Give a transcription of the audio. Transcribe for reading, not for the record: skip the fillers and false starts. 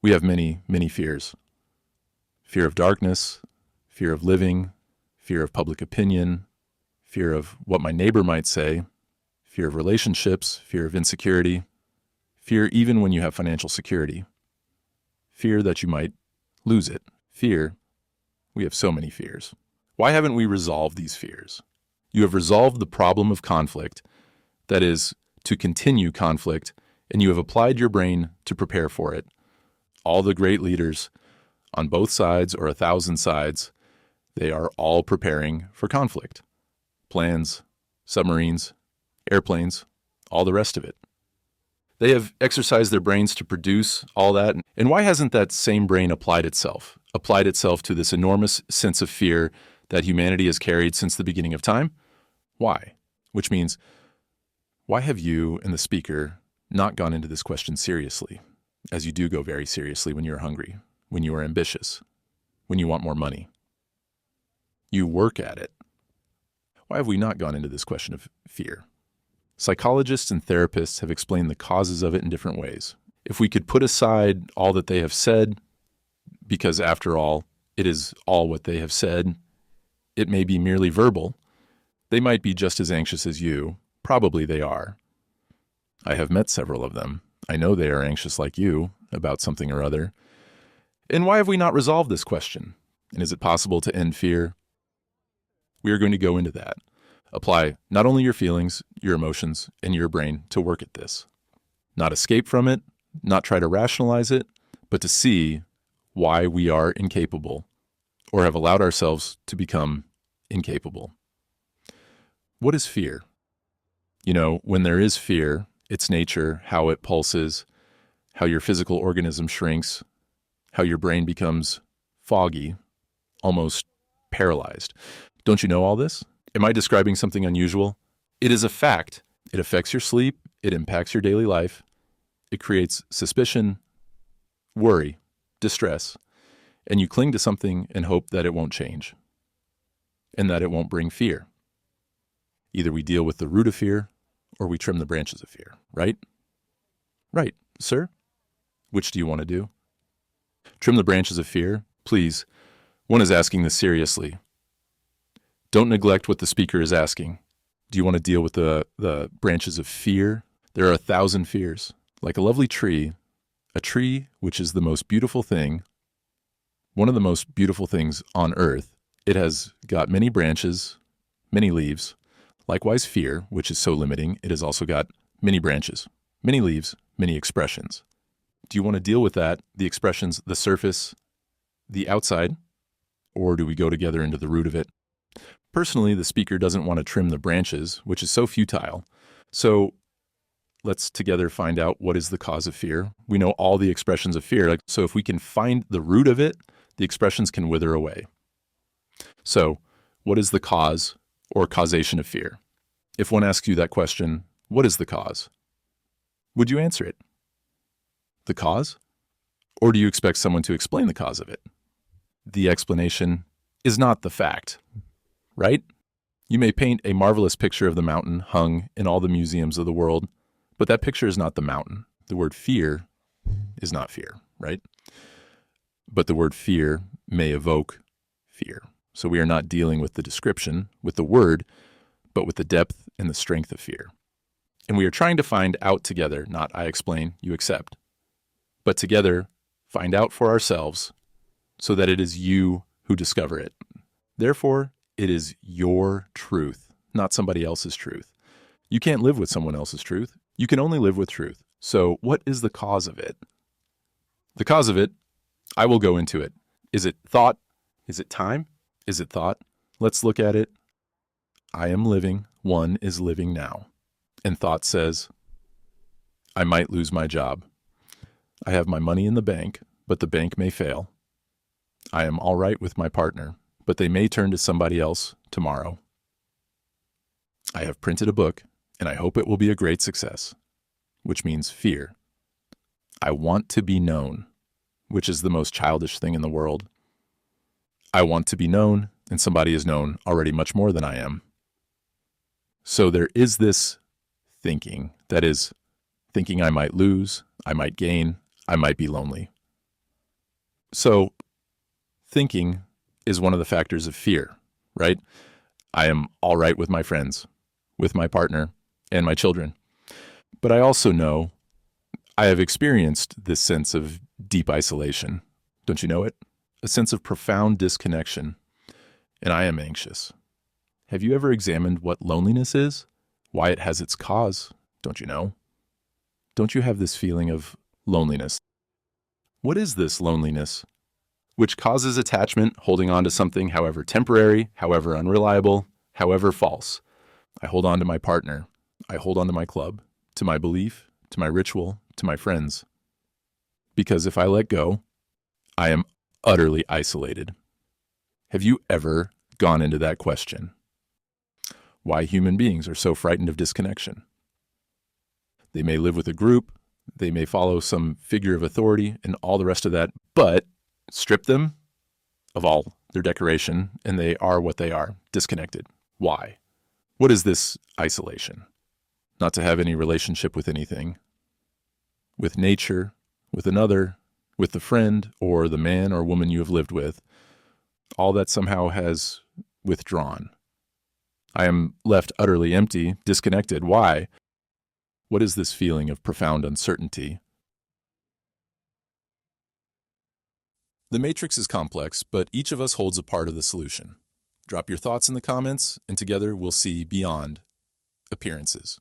We have many, many fears. Fear of darkness, fear of living, fear of public opinion, fear of what my neighbor might say, fear of relationships, fear of insecurity, fear even when you have financial security, fear that you might lose it. Fear, we have so many fears. Why haven't we resolved these fears? You have resolved the problem of conflict, that is, to continue conflict, and you have applied your brain to prepare for it. All the great leaders, on both sides or 1,000 sides, they are all preparing for conflict. Plans, submarines, airplanes, all the rest of it. They have exercised their brains to produce all that. And why hasn't that same brain applied itself to this enormous sense of fear that humanity has carried since the beginning of time? Why? Which means, why have you and the speaker not gone into this question seriously, as you do go very seriously when you're hungry, when you are ambitious, when you want more money? You work at it. Why have we not gone into this question of fear? Psychologists and therapists have explained the causes of it in different ways. If we could put aside all that they have said, because after all, it is all what they have said, it may be merely verbal, they might be just as anxious as you. Probably they are. I have met several of them. I know they are anxious like you about something or other. And why have we not resolved this question? And is it possible to end fear? We are going to go into that. Apply not only your feelings, your emotions, and your brain to work at this. Not escape from it, not try to rationalize it, but to see why we are incapable or have allowed ourselves to become incapable. What is fear? You know, when there is fear, its nature, how it pulses, how your physical organism shrinks, how your brain becomes foggy, almost paralyzed. Don't you know all this? Am I describing something unusual? It is a fact. It affects your sleep. It impacts your daily life. It creates suspicion, worry, distress, and you cling to something and hope that it won't change and that it won't bring fear. Either we deal with the root of fear or we trim the branches of fear, right? Right, sir? Which do you want to do? Trim the branches of fear? Please, one is asking this seriously. Don't neglect what the speaker is asking. Do you want to deal with the branches of fear? There are 1,000 fears. Like a lovely tree, a tree which is the most beautiful thing, one of the most beautiful things on earth. It has got many branches, many leaves. Likewise, fear, which is so limiting, it has also got many branches, many leaves, many expressions. Do you want to deal with that, the expressions, the surface, the outside, or do we go together into the root of it? Personally, the speaker doesn't want to trim the branches, which is so futile. So let's together find out what is the cause of fear. We know all the expressions of fear. So if we can find the root of it, the expressions can wither away. So what is the cause or causation of fear? If one asks you that question, what is the cause? Would you answer it? The cause? Or do you expect someone to explain the cause of it? The explanation is not the fact, right? You may paint a marvelous picture of the mountain hung in all the museums of the world, but that picture is not the mountain. The word fear is not fear, right? But the word fear may evoke fear. So we are not dealing with the description, with the word, but with the depth and the strength of fear. And we are trying to find out together, not I explain, you accept, but together find out for ourselves so that it is you who discover it. Therefore, it is your truth, not somebody else's truth. You can't live with someone else's truth. You can only live with truth. So what is the cause of it? The cause of it, I will go into it. Is it thought? Is it time? Is it thought? Let's look at it. I am living. One is living now. And thought says, I might lose my job. I have my money in the bank, but the bank may fail. I am all right with my partner, but they may turn to somebody else tomorrow. I have printed a book, and I hope it will be a great success, which means fear. I want to be known, which is the most childish thing in the world. I want to be known, and somebody is known already much more than I am. So there is this thinking, that is, thinking I might lose, I might gain, I might be lonely. So thinking is one of the factors of fear, right? I am all right with my friends, with my partner, and my children. But I also know I have experienced this sense of deep isolation. Don't you know it? A sense of profound disconnection. And I am anxious. Have you ever examined what loneliness is? Why it has its cause? Don't you know? Don't you have this feeling of loneliness? What is this loneliness? Which causes attachment, holding on to something, however temporary, however unreliable, however false. I hold on to my partner. I hold on to my club, to my belief, to my ritual, to my friends. Because if I let go, I am utterly isolated. Have you ever gone into that question? Why human beings are so frightened of disconnection? They may live with a group, they may follow some figure of authority and all the rest of that, but strip them of all their decoration and they are what they are, disconnected. Why? What is this isolation? Not to have any relationship with anything, with nature, with another, with the friend or the man or woman you have lived with. All that somehow has withdrawn. I am left utterly empty, disconnected. Why? What is this feeling of profound uncertainty? The matrix is complex, but each of us holds a part of the solution. Drop your thoughts in the comments, and together we'll see beyond appearances.